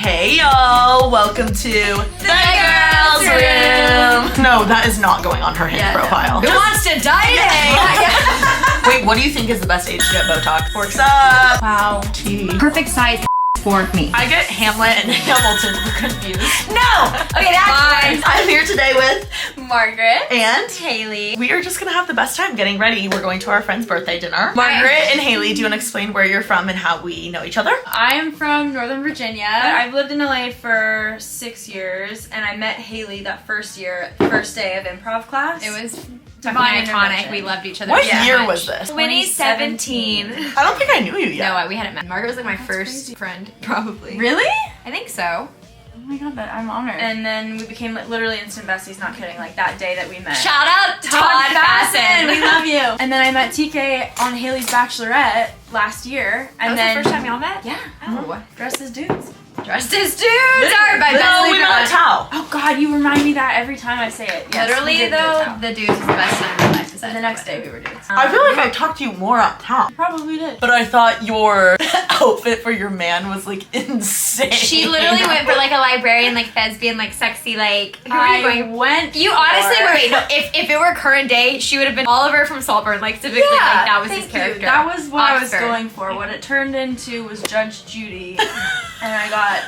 Hey y'all, welcome to the Girls Room. No, that is not going on her Hinge profile. Who wants to die today? Wait, what do you think is the best age to get Botox? Forks up. Wow. Tea. Perfect size for me. I get Hamlet and Hamilton confused. No! Okay, that's fine. I'm here today with Margaret and Haley. We are just gonna have the best time getting ready. We're going to our friend's birthday dinner. Margaret and Haley, do you want to explain where you're from and how we know each other? I'm from Northern Virginia. I've lived in LA for 6 years, and I met Haley that first day of improv class. It was Divine iconic. introduction. We loved each other. What so year much. was this? 2017. I don't think I knew you yet. No, we hadn't met. Margaret was like my first friend, probably. Really? I think so. Oh my god, I'm honored. And then we became like literally instant besties, not kidding, like that day that we met. Shout out Todd Fasten. We love you. And then I met TK on Haley's Bachelorette last year. And That was then the first time y'all met? Yeah. Oh. Dressed as dudes. Dressed as dudes are my best No, we sleeper. met at Tao. Oh god, you remind me that every time I say it. Yes, we Literally did go though, out. the dudes was the best time of my life. The next day we were dudes. I feel like I talked to you more at Tao. Probably did. But I thought your outfit for your man was like insane. She literally went for like a librarian, like thespian, like sexy, like. Who were you going? went. You honestly, wait, no. If it were current day, she would have been Oliver from Saltburn, like typically, like that was his character. That was what I was Oscar. going for. What it turned into was Judge Judy, and I got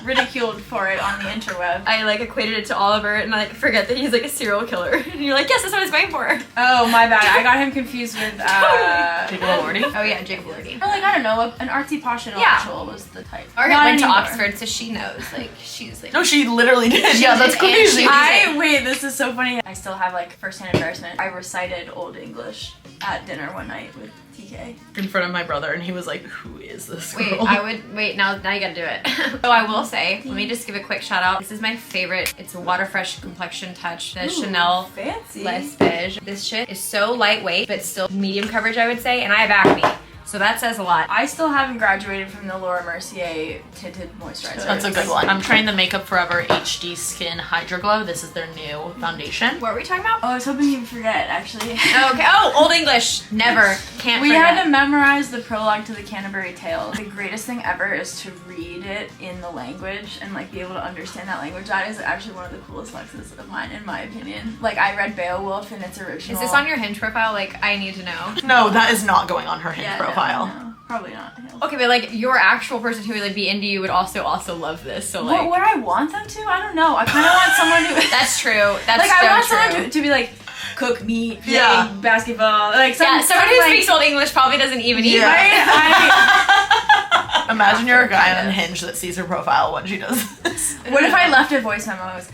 ridiculed for it on the interweb. I like equated it to Oliver, and I forget that he's like a serial killer. And you're like, yes, that's what I was going for. Oh my bad. I got him confused with Jacob Elordi? Oh yeah, Jacob Elordi. or like I don't know, an artsy posh intellectual was the type. Margaret Not went to anymore. Oxford, so she knows. Like she's like. No, she literally did. Yeah, that's did, and crazy. she- Wait, this is so funny. I still have like first-hand embarrassment. I recited Old English at dinner one night with TK. In front of my brother, and he was like, "Who is this girl?" Wait, I would wait. Now you gotta do it. So I will say, let me just give a quick shout out. This is my favorite. It's a water fresh complexion touch. The Chanel Fancy. Les Beige. This shit is so lightweight, but still medium coverage, I would say. And I have acne, so that says a lot. I still haven't graduated from the Laura Mercier tinted moisturizer. That's a good one. I'm trying the Makeup Forever HD Skin Hydro Glow. This is their new foundation. What were we talking about? Oh, I was hoping you would forget, actually. Okay. Oh, Old English. Never. Can't We forget. had to memorize the prologue to the Canterbury Tales. The greatest thing ever is to read it in the language and like be able to understand that language. That is actually one of the coolest flexes of mine, in my opinion. Like I read Beowulf in its original. Is this on your Hinge profile? Like, I need to know. No, that is not going on her Hinge Yeah, profile. No, probably not. Okay, but like your actual person who would like be into you would also love this. So like. What would I want them to? I don't know. I kind of want someone who. That's true. That's like so I want true. someone to be like cook meat, play Yeah. basketball, like Yeah, someone who like, speaks Old English probably doesn't even eat. Yeah. Right? Imagine you're a guy on Hinge that sees her profile when she does this. What if I left a voice memo? It was,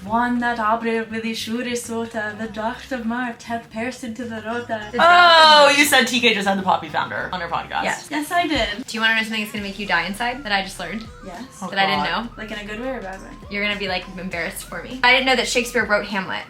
one that obre with the shuri sota, the doctor of Mart hath pierced into the rota. Oh, you said TK just had the Poppy founder on her podcast. Yes. Yes, I did. Do you want to know something that's gonna make you die inside that I just learned? Yes. Oh, That I didn't God. know? Like in a good way or a bad way? You're gonna be like embarrassed for me. I didn't know that Shakespeare wrote Hamlet.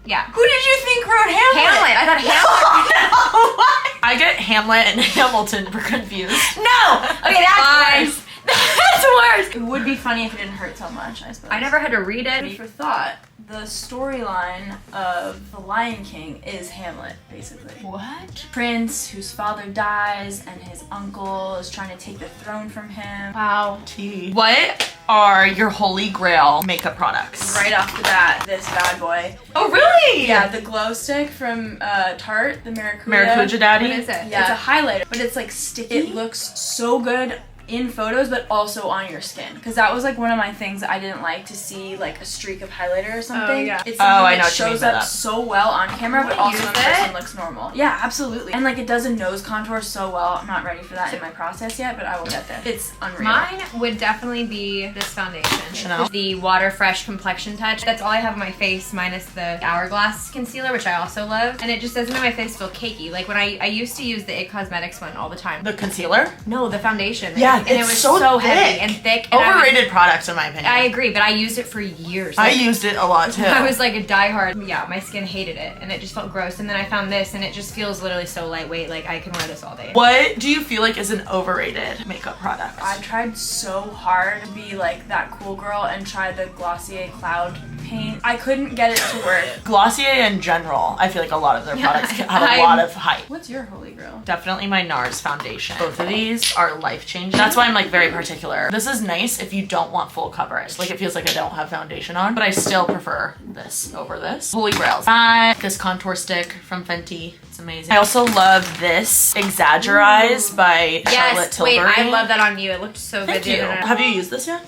Yeah. Who did you think wrote Hamlet? Hamlet. I thought Hamlet. I get Hamlet and Hamilton confused. No. Okay, that's worse. That's worse. It would be funny if it didn't hurt so much, I suppose. I never had to read it. For thought, the storyline of The Lion King is Hamlet, basically. What? Prince whose father dies and his uncle is trying to take the throne from him. Wow. Tea. What are your holy grail makeup products? Right off the bat, this bad boy. Oh, really? Yeah, the glow stick from Tarte, the Maracuja. Maracuja Daddy? What is it? Yeah. It's a highlighter, but it's like sticky. It looks so good in photos, but also on your skin. Because that was like one of my things that I didn't like, to see like a streak of highlighter or something. Oh, yeah. It's Oh, something I know that what you mean shows by up that. so well on camera, but also use in person it? looks normal. Yeah, absolutely. And like it does a nose contour so well. I'm not ready for that in my process yet, but I will get there. It's unreal. Mine would definitely be this foundation. Chanel? The Water Fresh Complexion Touch. That's all I have on my face minus the Hourglass concealer, which I also love. And it just doesn't make my face feel cakey. Like when I used to use the IT Cosmetics one all the time. The concealer? No, the foundation. Yeah, and it it's was so heavy thick. and thick. And Overrated products, in my opinion. I agree, but I used it for years. I Like, used it a lot too. I was like a diehard. Yeah, my skin hated it, and it just felt gross. And then I found this, and it just feels literally so lightweight. Like I can wear this all day. What do you feel like is an overrated makeup product? I tried so hard to be like that cool girl and try the Glossier Cloud paint. I couldn't get it to work. Glossier in general, I feel like a lot of their products have a lot of hype. What's your holy grail? Definitely my NARS foundation. Both of these are life-changing. That's why I'm like very particular. This is nice if you don't want full coverage. Like it feels like I don't have foundation on, but I still prefer this over this. Holy grails. This contour stick from Fenty. It's amazing. I also love this Exaggerize by Charlotte Tilbury. Wait, I love that on you. It looked so good. Thank you. Have you used this yet?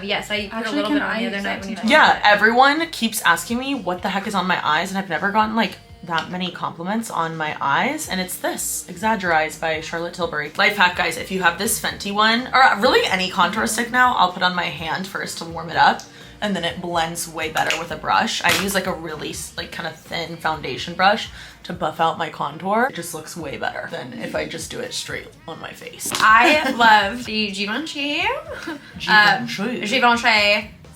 Yes, I put a Actually, little bit on I the other use night that when you tonight? Yeah, everyone keeps asking me what the heck is on my eyes, and I've never gotten like that many compliments on my eyes, and it's this Exaggerize by Charlotte Tilbury. Life hack, guys, if you have this Fenty one, or really any contour stick now, I'll put on my hand first to warm it up, and then it blends way better with a brush. I use like a really like kind of thin foundation brush to buff out my contour. It just looks way better than if I just do it straight on my face. I love the Givenchy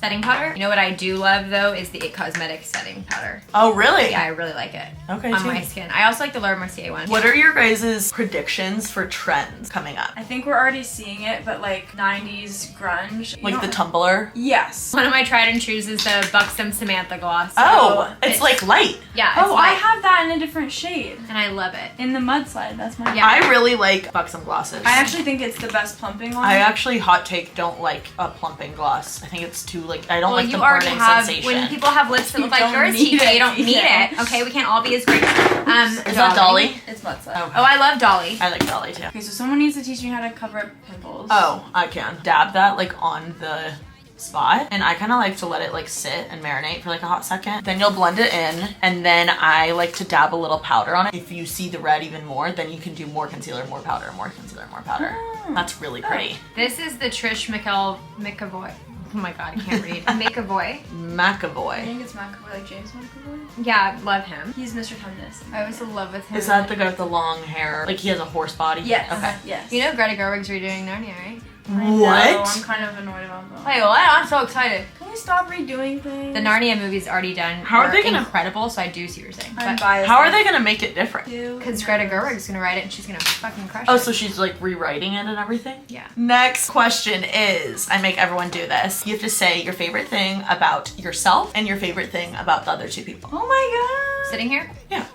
setting powder. You know what I do love though is the It Cosmetics setting powder. Oh, really? Yeah, I really like it. Okay, on too. my skin. I also like the Laura Mercier one. What are your guys' predictions for trends coming up? I think we're already seeing it, but like 90s grunge. Like the Tumblr? Yes. One of my tried and trues is the Buxom Samantha gloss. Oh, it's like light. Yeah. Oh, it's I light. have that in a different shade. And I love it. In the mudslide, that's my Yeah. I really like Buxom glosses. I actually think it's the best plumping one. I actually, hot take, don't like a plumping gloss. I think it's too like, I don't like the already burning have, sensation. when people have lips that You look like don't yours, need TK, you it, don't need TK. it. Okay, we can't all be as great. Is that Dolly? It's mudslide. Oh. Oh, I love Dolly. I like Dolly too. Okay, so someone needs to teach me how to cover up pimples. Oh, I can. Dab that like on the spot, and I kind of like to let it like sit and marinate for like a hot second. Then you'll blend it in, and then I like to dab a little powder on it. If you see the red even more, then you can do more concealer, more powder, more concealer, more powder. That's really pretty. This is the Trish McAvoy. Oh my god, I can't read. McAvoy. I McAvoy. think it's McAvoy, like James McAvoy. Yeah, love him. He's Mr. Tumnus. I was in love with him. Is that the guy with the long hair? Like he has a horse body? Yes. Okay. Yes. You know Greta Gerwig's redoing Narnia, right? I know, What? I'm kind of annoyed about that. Wait, what? I'm so excited. Can we stop redoing things? The Narnia movie's already done. How are they They're gonna- incredible, so I do see what you're saying. I'm But biased. How are they gonna make it different? because Greta Gerwig's gonna write it and she's gonna fucking crush Oh, it. so she's like rewriting it and everything? Yeah. Next question is, I make everyone do this. You have to say your favorite thing about yourself and your favorite thing about the other two people. Oh my god. Sitting here? Yeah.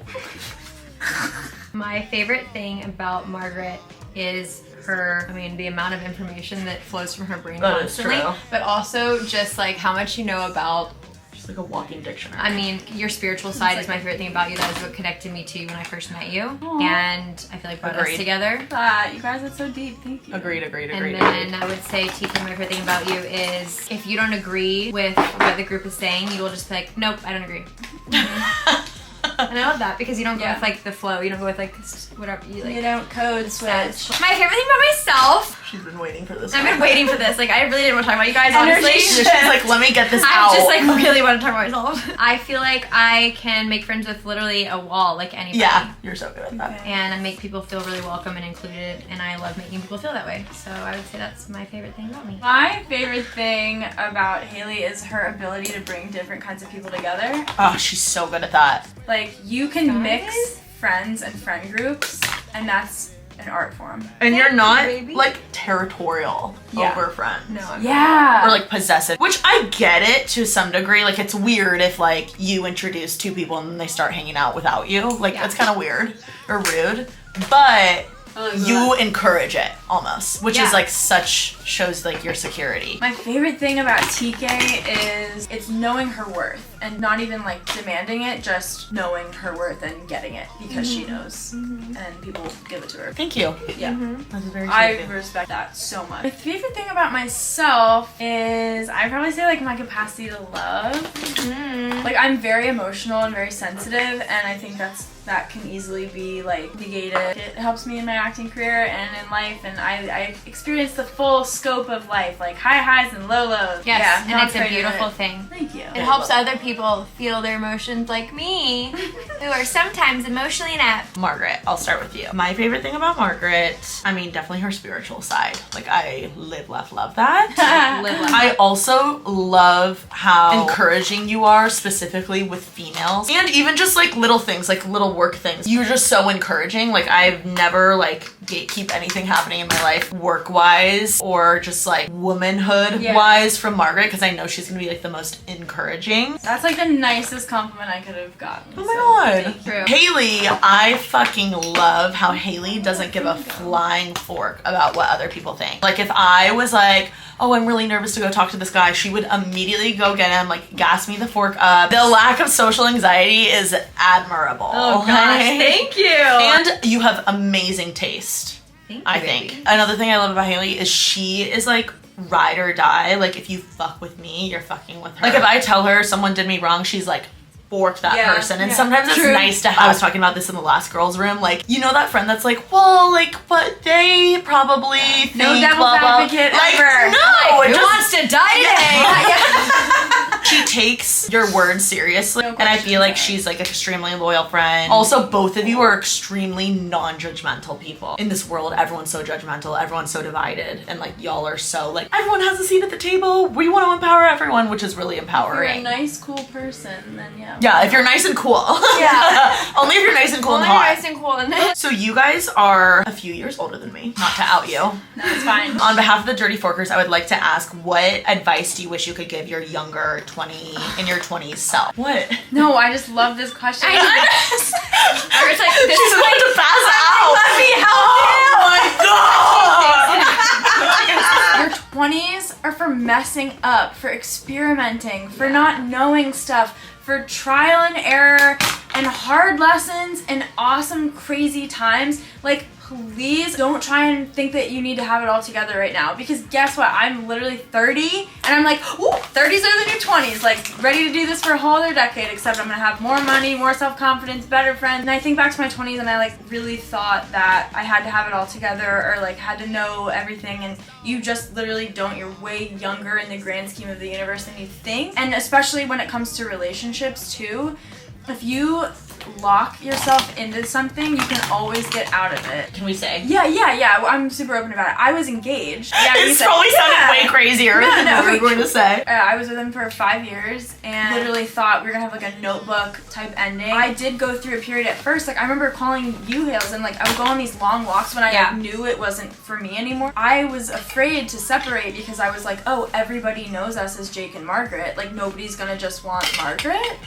My favorite thing about Margaret is her, I mean, the amount of information that flows from her brain That is constantly, true. but also just like how much you know about, She's like a walking dictionary. I mean, your spiritual side is my favorite thing about you. That is what connected me to you when I first met you. And I feel like brought us Agreed. together. You guys, that's so deep. Thank you. Agreed. And then I would say, Tifa, my favorite thing about you is if you don't agree with what the group is saying, you will just be like, nope, I don't agree. And I love that because you don't go with like the flow. You don't go with like whatever you like. You don't code switch. My favorite thing about myself. She's been waiting for this. I've been waiting for this. Like I really didn't want to talk about you guys, Energy honestly. She's like, let me get this I out. just like really want to talk about myself. I feel like I can make friends with literally a wall, like anybody. Yeah, you're so good at that. And I make people feel really welcome and included, and I love making people feel that way. So I would say that's my favorite thing about me. My favorite thing about Haley is her ability to bring different kinds of people together. Oh, she's so good at that. Like, you can mix Guys? friends and friend groups, and that's an art form. And you're not baby. like territorial Yeah. over friends. No, I'm Yeah. Or like possessive, which I get it to some degree. Like it's weird if like you introduce two people and then they start hanging out without you. Like Yeah. that's kind of weird or rude, but you encourage it almost, which Yeah. is like shows like your security. My favorite thing about TK is it's knowing her worth and not even like demanding it, just knowing her worth and getting it because she knows and people give it to her. Thank you. Yeah. That's very I sweet. respect that so much. My favorite thing about myself is I'd probably say like my capacity to love. Like I'm very emotional and very sensitive, and I think that can easily be like negated. It helps me in my acting career and in life, and I experienced the full scope of life, like high highs and low lows. Yes, Yeah, and not it's a afraid of beautiful it. thing. Thank you. It helps other people feel their emotions like me, who are sometimes emotionally inept. Margaret, I'll start with you. My favorite thing about Margaret, I mean, definitely her spiritual side. Like I live, laugh, love that. Live life. I also love how encouraging you are, specifically with females, and even just like little things, like little work things. You're just so encouraging. Like I've never like gatekeep anything happening in my life work-wise or just like womanhood-wise from Margaret, because I know she's gonna be like the most encouraging. That's like the nicest compliment I could have gotten. Oh my god. True. Haley, I fucking love how Haley doesn't give a flying fork about what other people think. Like if I was like, oh, I'm really nervous to go talk to this guy, she would immediately go get him, like gas me the fork up. The lack of social anxiety is admirable. Oh gosh, thank you. And you have amazing taste. Thank you, I baby. think. Another thing I love about Haley is she is like ride or die. Like if you fuck with me, you're fucking with her. Like if I tell her someone did me wrong, she's like, fork that person. And sometimes it's nice to have. I was talking about this in the last girls room. Like, you know that friend that's like, well, like, but they probably think no devil's blah, blah. advocate like, ever. No, Like, who wants to die today? She takes your words seriously, and I feel like she's like extremely loyal friend. Also, both of you are extremely non-judgmental people. In this world, everyone's so judgmental, everyone's so divided, and like y'all are so like, everyone has a seat at the table. We want to empower everyone, which is really empowering. If you're a nice, cool person, then yeah. Yeah, if you're nice and cool. Yeah. Only if you're nice and cool Only and hot. nice and cool and So you guys are a few years older than me, not to out you. No, it's fine. On behalf of the Dirty Forkers, I would like to ask, what advice do you wish you could give your younger 20s self? What? No, I just love this question. I was like, this She's is about like, to pass out. Let me help Oh my god! Your 20s are for messing up, for experimenting, for not knowing stuff, for trial and error and hard lessons and awesome, crazy times. Like, please don't try and think that you need to have it all together right now, because guess what? I'm literally 30 and I'm like, ooh, 30s are the new 20s, like ready to do this for a whole other decade, except I'm gonna have more money, more self-confidence, better friends. And I think back to my 20s and I like really thought that I had to have it all together or like had to know everything, and you just literally don't. You're way younger in the grand scheme of the universe than you think. And especially when it comes to relationships too, if you lock yourself into something, you can always get out of it. Can we say? Yeah. Well, I'm super open about it. I was engaged. Yeah, It's probably sounded way crazier than what we were going to say. I was with him for 5 years and literally thought we were gonna have like a notebook type ending. I did go through a period at first, like I remember calling you, Hales, and like I would go on these long walks when I knew it wasn't for me anymore. I was afraid to separate because I was like, oh, everybody knows us as Jake and Margaret. Like nobody's gonna just want Margaret.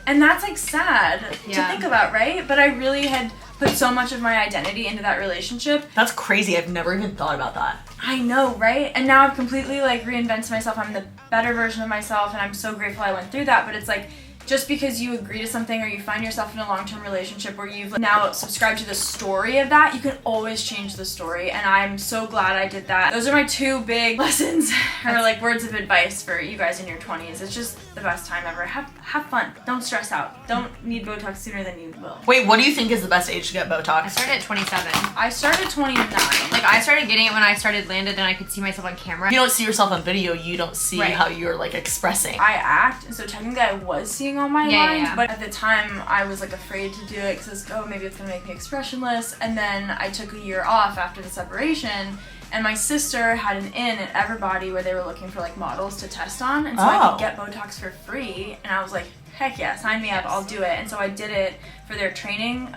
And that's like sad to think about, right? But I really had put so much of my identity into that relationship. That's crazy. I've never even thought about that. I know, right? And now I've completely like reinvented myself. I'm the better version of myself, and I'm so grateful I went through that. But it's like, just because you agree to something or you find yourself in a long-term relationship where you've now subscribed to the story of that, you can always change the story, and I'm so glad I did that. Those are my two big lessons, or like words of advice for you guys in your 20s. It's just the best time ever. Have fun. Don't stress out. Don't need Botox sooner than you will. Wait, what do you think is the best age to get Botox? I started at 27. I started at 29. Like I started getting it when I started landed and I could see myself on camera. You don't see yourself on video, you don't see how you're like expressing. I act, and so technically I was seeing all my lines, but at the time I was like afraid to do it because oh, maybe it's gonna make me expressionless. And then I took a year off after the separation, and my sister had an in at Everbody where they were looking for like models to test on, and so I could get Botox for free, and I was like, heck yeah, sign me up, I'll do it. And so I did it for their training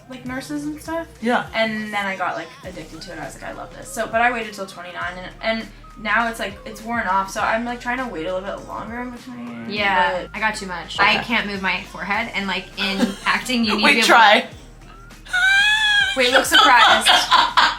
like nurses and stuff. Yeah. And then I got like addicted to it. I was like, I love this. So but I waited till 29, and now it's like it's worn off, so I'm like trying to wait a little bit longer in between. Yeah, I got too much. Okay. I can't move my forehead, and like in acting you need Wait, to be try. Wait, look surprised.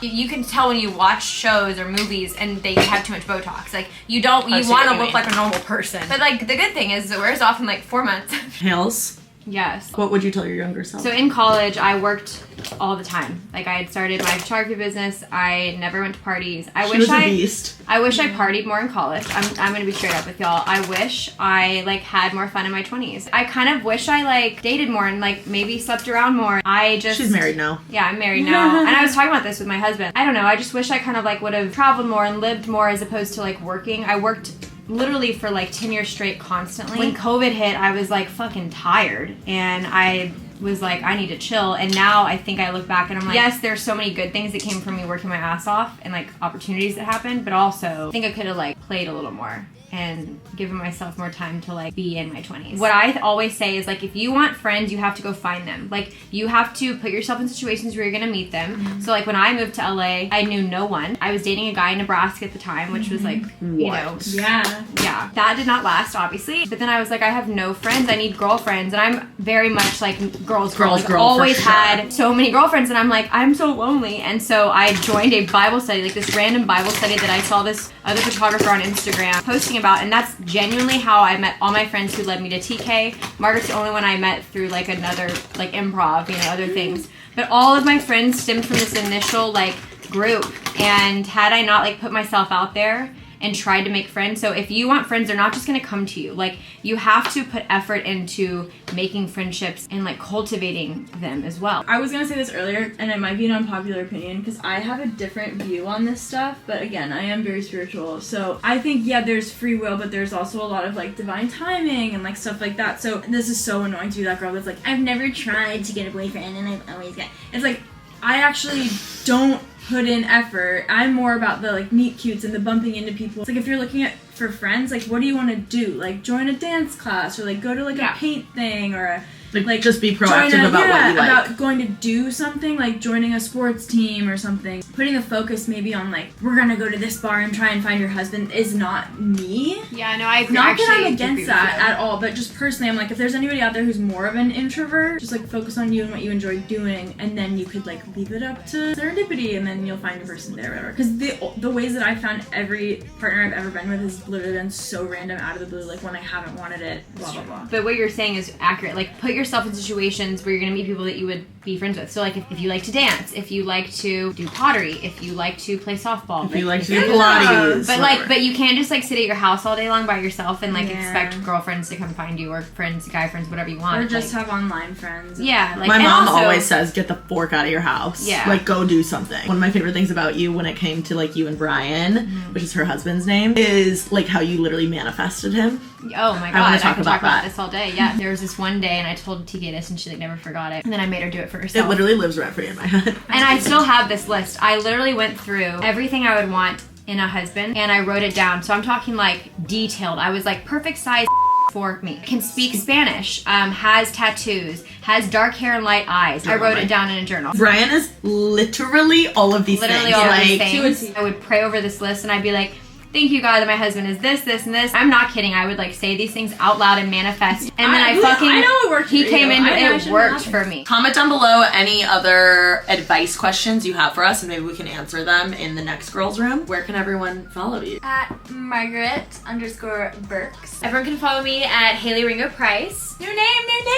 You can tell when you watch shows or movies and they have too much Botox. Like you want to look like a normal person. But like the good thing is it wears off in like 4 months. Hales? Yes. What would you tell your younger self? So in college, I worked all the time. Like I had started my photography business. I never went to parties. I wish I partied more in college. I'm gonna be straight up with y'all. I wish I like had more fun in my 20s. I kind of wish I like dated more and like maybe slept around more. She's married now. Yeah, I'm married now. And I was talking about this with my husband. I don't know. I just wish I kind of like would have traveled more and lived more as opposed to like working. I worked literally for like 10 years straight constantly. When COVID hit, I was like fucking tired and I was like, I need to chill. And now I think I look back and I'm like, yes, there's so many good things that came from me working my ass off and like opportunities that happened, but also I think I could have like played a little more and giving myself more time to like be in my 20s. What I always say is like, if you want friends, you have to go find them. Like you have to put yourself in situations where you're gonna meet them. So like when I moved to LA, I knew no one. I was dating a guy in Nebraska at the time, which was like, you know. Yeah. Yeah. That did not last, obviously. But then I was like, I have no friends. I need girlfriends. And I'm very much like girls. Like, always had so many girlfriends. And I'm like, I'm so lonely. And so I joined a Bible study, like this random Bible study that I saw this other photographer on Instagram posting about. And that's genuinely how I met all my friends who led me to TK. Margaret's the only one I met through like another, like improv, you know, other things. But all of my friends stemmed from this initial like group. And had I not like put myself out there and tried to make friends. So if you want friends, they're not just gonna come to you. Like you have to put effort into making friendships and like cultivating them as well. I was gonna say this earlier, and it might be an unpopular opinion because I have a different view on this stuff, but again, I am very spiritual. So I think, yeah, there's free will, but there's also a lot of like divine timing and like stuff like that. So this is so annoying to be that girl that's like, I've never tried to get a boyfriend and I've always got, it's like, I actually don't put in effort. I'm more about the like meet cutes and the bumping into people. It's like if you're looking at for friends, like what do you want to do? Like join a dance class or like go to like a paint thing or a like just be proactive about what you like. About going to do something, like joining a sports team or something. Putting the focus maybe on like, we're gonna go to this bar and try and find your husband is not me. Yeah, no, I agree. Not that I'm against that at all, but just personally, I'm like, if there's anybody out there who's more of an introvert, just like focus on you and what you enjoy doing, and then you could like leave it up to serendipity, and then you'll find a person there, whatever. Because the ways that I found every partner I've ever been with has literally been so random, out of the blue, like when I haven't wanted it, blah blah blah. But what you're saying is accurate. Like put yourself in situations where you're gonna meet people that you would be friends with. So like if you like to dance, if you like to do pottery, if you like to play softball, if you like to do Pilates, but you can't just like sit at your house all day long by yourself and like expect girlfriends to come find you, or friends, guy friends, whatever you want, or just have online friends. Yeah, like my mom always says, get the fork out of your house. Yeah, like go do something. One of my favorite things about you when it came to like you and Brian, which is her husband's name, is like how you literally manifested him. Oh my god, I can talk about this all day. Yeah, there was this one day and I told TK this and she like never forgot it, and then I made her do it for herself. It literally lives rent free in my head. And I still have this list. I literally went through everything I would want in a husband and I wrote it down. So I'm talking like detailed. I was like, perfect size for me. Can speak Spanish, has tattoos, has dark hair and light eyes. I wrote it down in a journal. Brian is literally all of these things. Literally all of these things. I would pray over this list and I'd be like, thank you God that my husband is this, this, and this. I'm not kidding. I would like say these things out loud and manifest. And then I know it worked. He came into it worked for me. Comment down below any other advice questions you have for us and maybe we can answer them in the next girls room. Where can everyone follow you? At Margaret_Berks. Everyone can follow me at Haley Ringo Price. New name,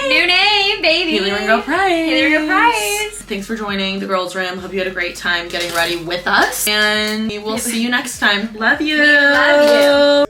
New name, baby. Haley Ringo Price. Haley Ringo Price. Thanks for joining the girls room. Hope you had a great time getting ready with us. And we will see you next time. Love you. Love you.